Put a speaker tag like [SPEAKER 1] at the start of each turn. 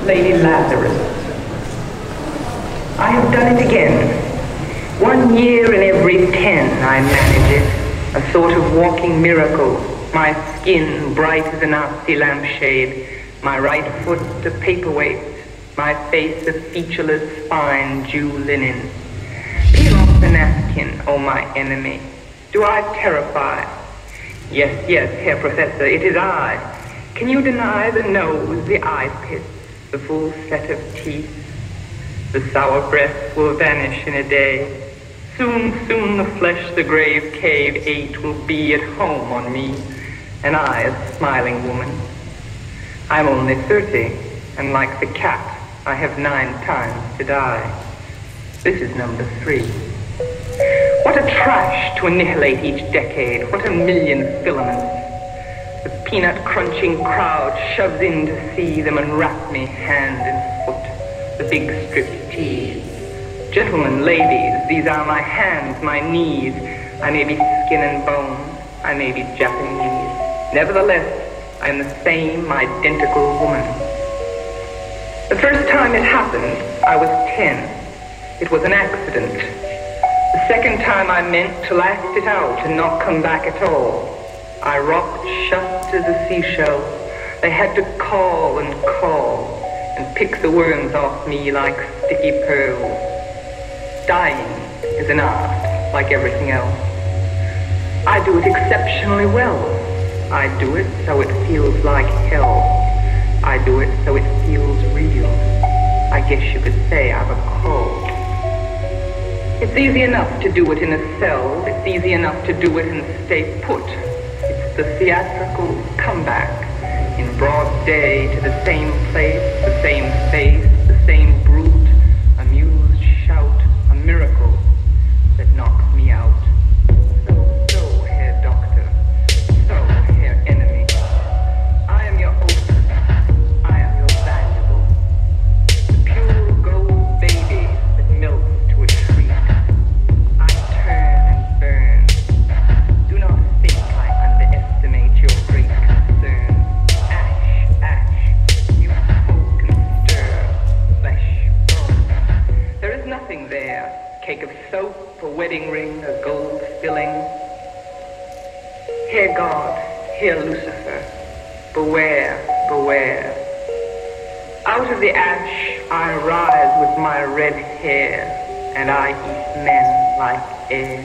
[SPEAKER 1] Lady Lazarus. I have done it again. 1 year in every 10 I manage it. A sort of walking miracle. My skin bright as a nasty lampshade. My right foot a paperweight. My face a featureless fine Jew linen. Peel off the napkin, oh my enemy. Do I terrify? Yes, yes, Herr Professor, it is I. Can you deny the nose, the eye pits, the full set of teeth? The sour breath will vanish in a day. Soon, soon the flesh the grave cave ate will be at home on me, and I a smiling woman. I'm only 30, and like the cat, I have 9 times to die. This is number 3. What a trash to annihilate each decade. What a million filaments. The peanut-crunching crowd shoves in to see them unwrap me hand and foot. The big striptease. Gentlemen, ladies, these are my hands, my knees. I may be skin and bone. I may be Japanese. Nevertheless, I am the same identical woman. The first time it happened, I was 10. It was an accident. The second time I meant to last it out and not come back at all. I rocked shut as a seashell. They had to call and pick the worms off me like sticky pearls. Dying is an art, like everything else. I do it exceptionally well. I do it so it feels like hell. I do it so it feels real. I guess you could say I've a cold. It's easy enough to do it in a cell. It's easy enough to do it and stay put. It's the theatrical comeback in broad day to the same place, the same face, the same brute, amused shout, a miracle that knocks me out. So, Herr Doctor, so, Herr Enemy, I am your opus, I am your valuable, the pure gold baby that melts to a treat. I turn and burn. Do not think I underestimate your great concern. Ash, ash, you smoke and stir, flesh, bone. There is nothing there. Cake of soap, a wedding ring, a gold filling. Hear God, hear Lucifer, beware, beware. Out of the ash I rise with my red hair, and I eat men like air.